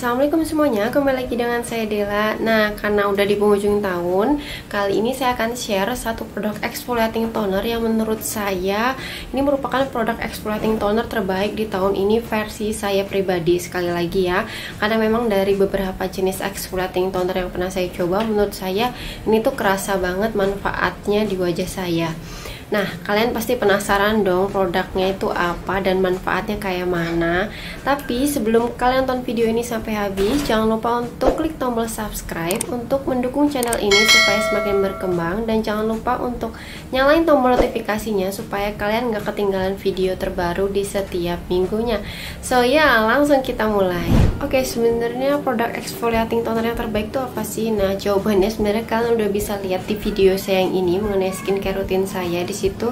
Assalamualaikum semuanya, kembali lagi dengan saya Dela. Nah, karena udah di penghujung tahun, kali ini saya akan share satu produk exfoliating toner yang menurut saya ini merupakan produk exfoliating toner terbaik di tahun ini versi saya pribadi. Sekali lagi ya, karena memang dari beberapa jenis exfoliating toner yang pernah saya coba, menurut saya ini tuh kerasa banget manfaatnya di wajah saya. Nah, kalian pasti penasaran dong produknya itu apa dan manfaatnya kayak mana. Tapi sebelum kalian tonton video ini sampai habis, jangan lupa untuk klik tombol subscribe untuk mendukung channel ini supaya semakin berkembang. Dan jangan lupa untuk nyalain tombol notifikasinya supaya kalian gak ketinggalan video terbaru di setiap minggunya. So ya, langsung kita mulai. Oke, sebenarnya produk exfoliating toner yang terbaik itu apa sih? Nah, jawabannya sebenarnya kalian udah bisa lihat di video saya yang ini mengenai skincare rutin saya. Di situ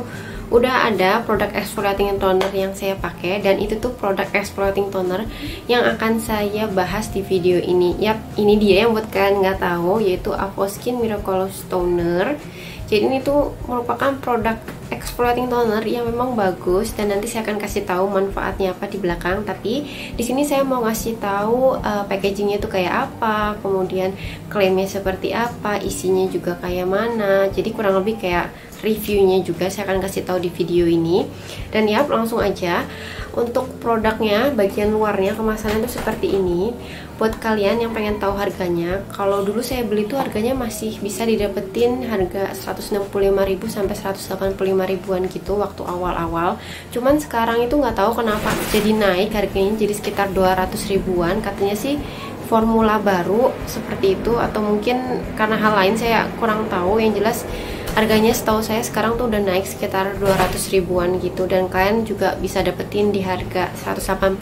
udah ada produk exfoliating toner yang saya pakai, dan itu tuh produk exfoliating toner yang akan saya bahas di video ini. Yap, ini dia yang buat kalian nggak tahu, yaitu Avoskin Miraculous Toner. Jadi ini tuh merupakan produk exfoliating toner yang memang bagus, dan nanti saya akan kasih tahu manfaatnya apa di belakang. Tapi di sini saya mau ngasih tahu packagingnya itu kayak apa, kemudian klaimnya seperti apa, isinya juga kayak mana. Jadi kurang lebih kayak reviewnya juga saya akan kasih tahu di video ini. Dan ya, langsung aja. Untuk produknya, bagian luarnya kemasannya tuh seperti ini. Buat kalian yang pengen tahu harganya, kalau dulu saya beli tuh harganya masih bisa didapetin harga 165.000 sampai 185.000-an gitu waktu awal-awal. Cuman sekarang itu nggak tahu kenapa jadi naik harganya, jadi sekitar 200 ribuan. Katanya sih formula baru seperti itu, atau mungkin karena hal lain saya kurang tahu. Yang jelas harganya setahu saya sekarang tuh udah naik sekitar 200 ribuan gitu, dan kalian juga bisa dapetin di harga 185.000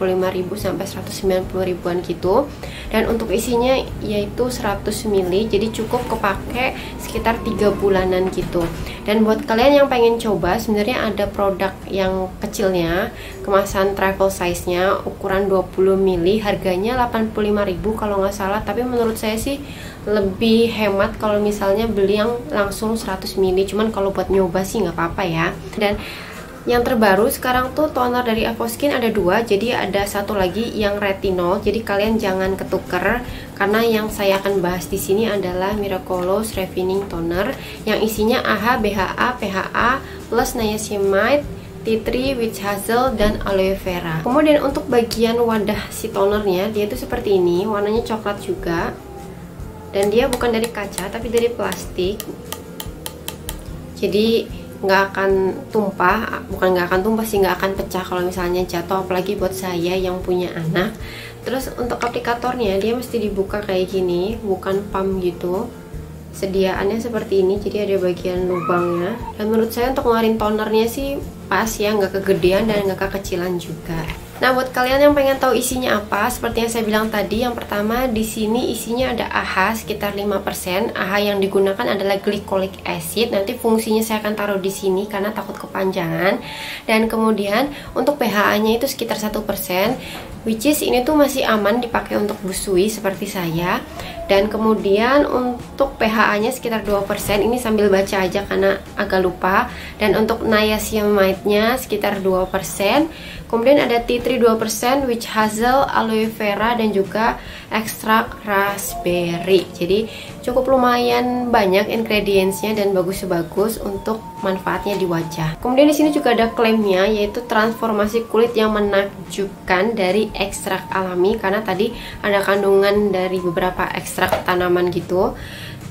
sampai 190 ribuan gitu. Dan untuk isinya yaitu 100 ml, jadi cukup kepake sekitar 3 bulanan gitu. Dan buat kalian yang pengen coba, sebenarnya ada produk yang kecilnya, kemasan travel size nya ukuran 20 ml, harganya 85.000 kalau nggak salah. Tapi menurut saya sih lebih hemat kalau misalnya beli yang langsung 100 ml. Cuman kalau buat nyoba sih nggak apa-apa ya. Dan yang terbaru sekarang tuh toner dari Avoskin ada dua, jadi ada satu lagi yang retinol. Jadi kalian jangan ketuker, karena yang saya akan bahas di sini adalah Miraculous Refining Toner yang isinya AHA, BHA, PHA plus niacinamide, tea tree, witch hazel, dan aloe vera. Kemudian untuk bagian wadah si tonernya, dia tuh seperti ini, warnanya coklat juga. Dan dia bukan dari kaca tapi dari plastik, jadi nggak akan tumpah, bukan nggak akan tumpah sih, nggak akan pecah kalau misalnya jatuh, apalagi buat saya yang punya anak. Terus untuk aplikatornya, dia mesti dibuka kayak gini, bukan pump gitu. Sediaannya seperti ini, jadi ada bagian lubangnya. Dan menurut saya untuk ngeluarin tonernya sih pas ya, nggak kegedean dan nggak kekecilan juga. Nah, buat kalian yang pengen tahu isinya apa, seperti yang saya bilang tadi, yang pertama di sini isinya ada AHA sekitar 5%. AHA yang digunakan adalah glycolic acid. Nanti fungsinya saya akan taruh di sini karena takut kepanjangan. Dan kemudian untuk pH-nya itu sekitar 1%, which is ini tuh masih aman dipakai untuk busui seperti saya. Dan kemudian untuk pH-nya sekitar 2%, ini sambil baca aja karena agak lupa. Dan untuk niacinamide-nya sekitar 2%. Kemudian ada tea tree 2%, witch hazel, aloe vera, dan juga ekstrak raspberry. Jadi cukup lumayan banyak ingredientsnya dan bagus-bagus untuk manfaatnya di wajah. Kemudian di sini juga ada klaimnya, yaitu transformasi kulit yang menakjubkan dari ekstrak alami, karena tadi ada kandungan dari beberapa ekstrak tanaman gitu.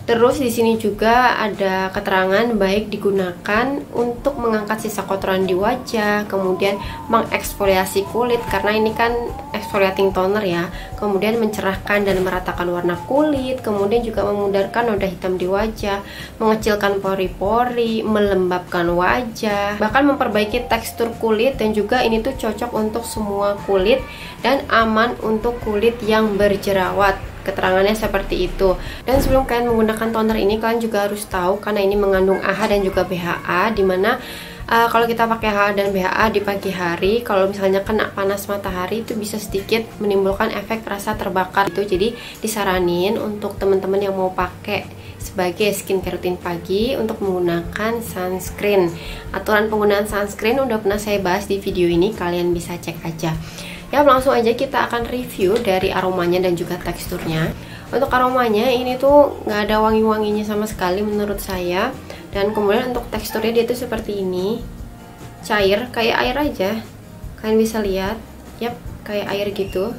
Terus di sini juga ada keterangan baik digunakan untuk mengangkat sisa kotoran di wajah, kemudian mengeksfoliasi kulit karena ini kan exfoliating toner ya, kemudian mencerahkan dan meratakan warna kulit, kemudian juga memudarkan noda hitam di wajah, mengecilkan pori-pori, melembabkan wajah, bahkan memperbaiki tekstur kulit. Dan juga ini tuh cocok untuk semua kulit dan aman untuk kulit yang berjerawat. Keterangannya seperti itu. Dan sebelum kalian menggunakan toner ini, kalian juga harus tahu karena ini mengandung AHA dan juga BHA, dimana kalau kita pakai AHA dan BHA di pagi hari, kalau misalnya kena panas matahari itu bisa sedikit menimbulkan efek rasa terbakar itu. Jadi disaranin untuk teman-teman yang mau pakai sebagai skincare rutin pagi untuk menggunakan sunscreen. Aturan penggunaan sunscreen udah pernah saya bahas di video ini, kalian bisa cek aja. Ya, langsung aja kita akan review dari aromanya dan juga teksturnya. Untuk aromanya ini tuh nggak ada wangi-wanginya sama sekali menurut saya. Dan kemudian untuk teksturnya dia tuh seperti ini, cair, kayak air aja. Kalian bisa lihat, yap, kayak air gitu,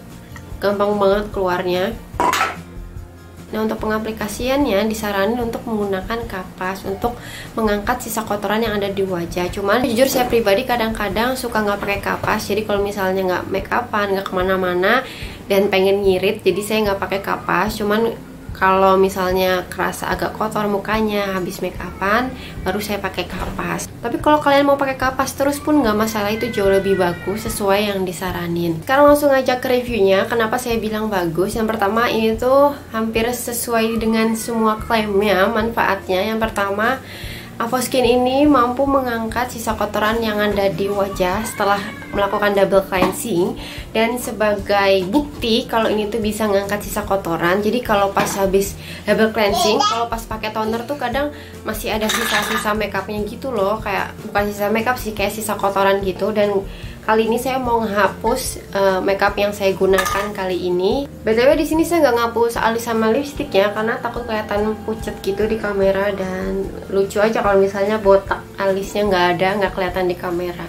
gampang banget keluarnya. Nah, untuk pengaplikasiannya disaranin untuk menggunakan kapas untuk mengangkat sisa kotoran yang ada di wajah. Cuman jujur saya pribadi kadang-kadang suka nggak pakai kapas. Jadi kalau misalnya nggak make upan, nggak kemana-mana dan pengen ngirit, jadi saya nggak pakai kapas. Cuman kalau misalnya kerasa agak kotor mukanya habis make upan, baru saya pakai kapas. Tapi kalau kalian mau pakai kapas terus pun nggak masalah, itu jauh lebih bagus sesuai yang disaranin. Sekarang langsung aja ke reviewnya. Kenapa saya bilang bagus? Yang pertama, ini tuh hampir sesuai dengan semua klaimnya, manfaatnya. Yang pertama, Avoskin ini mampu mengangkat sisa kotoran yang ada di wajah setelah melakukan double cleansing. Dan sebagai bukti kalau ini tuh bisa ngangkat sisa kotoran, jadi kalau pas habis double cleansing, kalau pas pakai toner tuh kadang masih ada sisa-sisa makeupnya gitu loh. Kayak bukan sisa makeup sih, kayak sisa kotoran gitu. Dan kali ini saya mau menghapus makeup yang saya gunakan kali ini. BTW di sini saya nggak ngapus alis sama lipstiknya karena takut kelihatan pucet gitu di kamera, dan lucu aja kalau misalnya botak alisnya nggak kelihatan di kamera.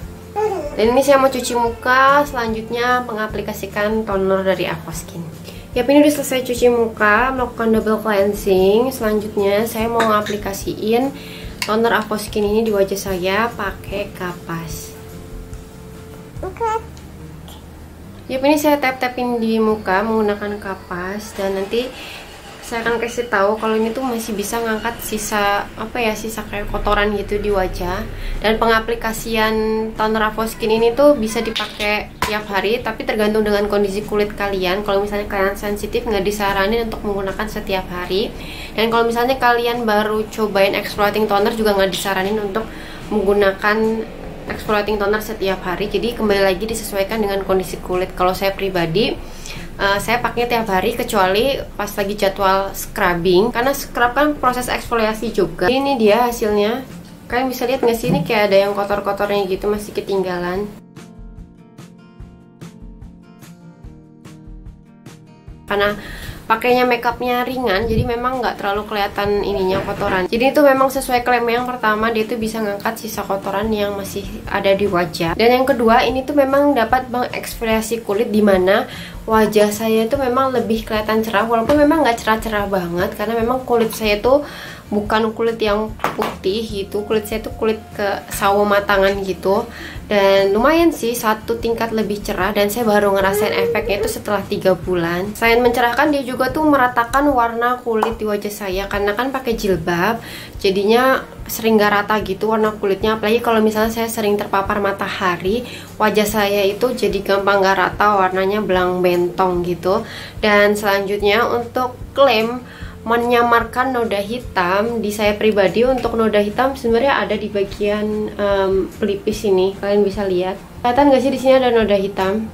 Dan ini saya mau cuci muka, selanjutnya mengaplikasikan toner dari Avoskin. Yap, ini udah selesai cuci muka, melakukan double cleansing. Selanjutnya saya mau ngaplikasiin toner Avoskin ini di wajah saya pakai kapas. Yap, ini saya tap-tapin di muka menggunakan kapas, dan nanti saya akan kasih tahu kalau ini tuh masih bisa ngangkat sisa sisa kayak kotoran gitu di wajah. Dan pengaplikasian toner Avoskin ini tuh bisa dipakai tiap hari, tapi tergantung dengan kondisi kulit kalian. Kalau misalnya kalian sensitif, nggak disaranin untuk menggunakan setiap hari. Dan kalau misalnya kalian baru cobain exfoliating toner, juga nggak disaranin untuk menggunakan exfoliating toner setiap hari. Jadi kembali lagi disesuaikan dengan kondisi kulit. Kalau saya pribadi, saya pakainya tiap hari kecuali pas lagi jadwal scrubbing, karena scrub kan proses eksfoliasi juga. Ini dia hasilnya. Kalian bisa lihat nggak sih, ini kayak ada yang kotor-kotornya gitu, masih ketinggalan. Karena pakainya makeupnya ringan, jadi memang nggak terlalu kelihatan ininya kotoran. Jadi itu memang sesuai klaim yang pertama, dia tuh bisa ngangkat sisa kotoran yang masih ada di wajah. Dan yang kedua, ini tuh memang dapat mengeksfoliasi kulit, dimana wajah saya itu memang lebih kelihatan cerah, walaupun memang nggak cerah-cerah banget, karena memang kulit saya tuh bukan kulit yang putih gitu, kulit saya tuh kulit ke sawo matangan gitu. Dan lumayan sih, 1 tingkat lebih cerah, dan saya baru ngerasain efeknya itu setelah 3 bulan. Selain mencerahkan, dia juga tuh meratakan warna kulit di wajah saya, karena kan pakai jilbab, jadinya sering gak rata gitu warna kulitnya. Apalagi kalau misalnya saya sering terpapar matahari, wajah saya itu jadi gampang gak rata, warnanya belang bentong gitu. Dan selanjutnya untuk klaim menyamarkan noda hitam, di saya pribadi untuk noda hitam sebenarnya ada di bagian pelipis ini. Kalian bisa lihat, kelihatan gak sih di sini ada noda hitam?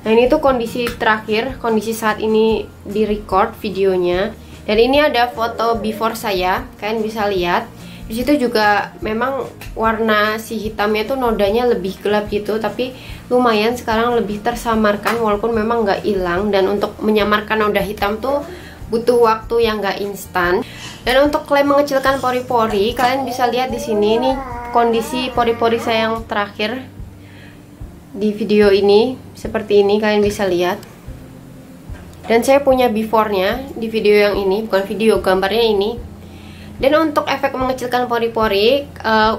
Nah, ini tuh kondisi terakhir, kondisi saat ini di record videonya. Dan ini ada foto before saya, kalian bisa lihat. Di situ juga memang warna si hitamnya tuh nodanya lebih gelap gitu, tapi lumayan sekarang lebih tersamarkan walaupun memang nggak hilang. Dan untuk menyamarkan noda hitam tuh butuh waktu yang gak instan. Dan untuk klaim mengecilkan pori-pori, kalian bisa lihat di sini nih kondisi pori-pori saya yang terakhir di video ini seperti ini, kalian bisa lihat. Dan saya punya before-nya di video yang ini, bukan video, gambarnya ini. Dan untuk efek mengecilkan pori-pori,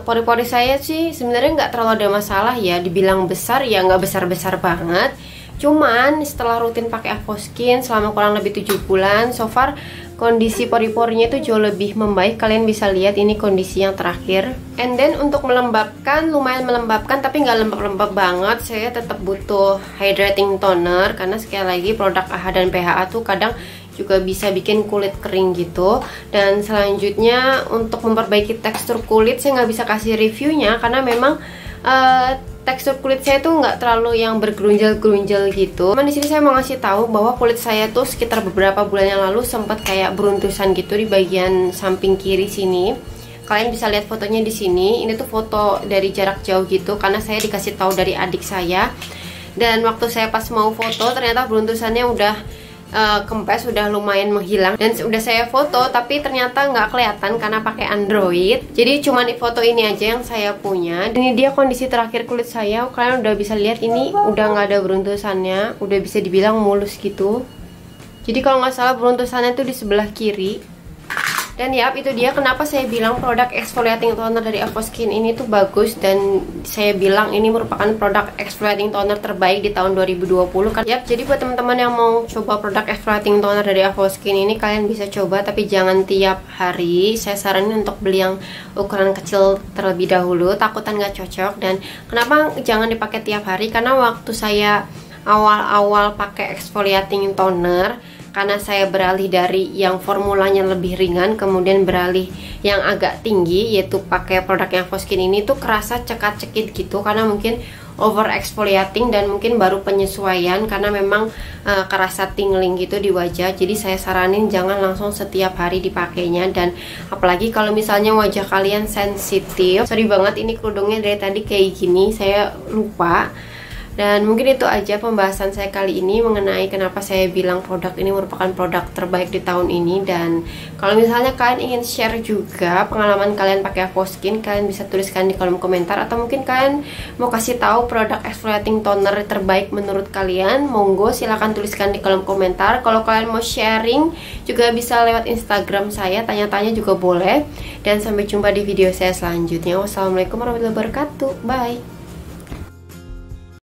pori-pori saya sih sebenarnya nggak terlalu ada masalah ya. Dibilang besar ya nggak besar-besar banget. Cuman setelah rutin pakai Avoskin selama kurang lebih 7 bulan, so far kondisi pori-porinya itu jauh lebih membaik. Kalian bisa lihat ini kondisi yang terakhir. And then untuk melembabkan, lumayan melembabkan tapi nggak lembab-lembab banget. Saya tetap butuh hydrating toner karena sekali lagi produk AHA dan PHA tuh kadang juga bisa bikin kulit kering gitu. Dan selanjutnya untuk memperbaiki tekstur kulit, saya nggak bisa kasih reviewnya karena memang tekstur kulit saya tuh nggak terlalu yang bergerunjal-gerunjal gitu. Cuman di sini saya mau ngasih tahu bahwa kulit saya tuh sekitar beberapa bulan yang lalu sempat kayak beruntusan gitu di bagian samping kiri sini. Kalian bisa lihat fotonya di sini. Ini tuh foto dari jarak jauh gitu karena saya dikasih tahu dari adik saya. Dan waktu saya pas mau foto ternyata beruntusannya udah kempes, udah lumayan menghilang. Dan udah saya foto tapi ternyata nggak kelihatan karena pakai Android. Jadi cuma foto ini aja yang saya punya. Ini dia kondisi terakhir kulit saya. Kalian udah bisa lihat ini udah nggak ada beruntusannya, udah bisa dibilang mulus gitu. Jadi kalau nggak salah beruntusannya tuh di sebelah kiri. Dan yap, itu dia kenapa saya bilang produk exfoliating toner dari Evoskin ini tuh bagus. Dan saya bilang ini merupakan produk exfoliating toner terbaik di tahun 2020 kan. Yap, jadi buat teman-teman yang mau coba produk exfoliating toner dari Evoskin ini, kalian bisa coba tapi jangan tiap hari. Saya saranin untuk beli yang ukuran kecil terlebih dahulu, takutan nggak cocok. Dan kenapa jangan dipakai tiap hari? Karena waktu saya awal-awal pakai exfoliating toner, karena saya beralih dari yang formulanya lebih ringan kemudian beralih yang agak tinggi, yaitu pakai produk yang Evoskin ini tuh kerasa cekat-cekit gitu karena mungkin over exfoliating dan mungkin baru penyesuaian karena memang kerasa tingling gitu di wajah. Jadi saya saranin jangan langsung setiap hari dipakainya. Dan apalagi kalau misalnya wajah kalian sensitif. Sorry banget ini kerudungnya dari tadi kayak gini, saya lupa. Dan mungkin itu aja pembahasan saya kali ini mengenai kenapa saya bilang produk ini merupakan produk terbaik di tahun ini. Dan kalau misalnya kalian ingin share juga pengalaman kalian pakai Evoskin, kalian bisa tuliskan di kolom komentar. Atau mungkin kalian mau kasih tahu produk exfoliating toner terbaik menurut kalian, monggo silahkan tuliskan di kolom komentar. Kalau kalian mau sharing juga bisa lewat Instagram saya, tanya-tanya juga boleh. Dan sampai jumpa di video saya selanjutnya. Wassalamualaikum warahmatullahi wabarakatuh. Bye.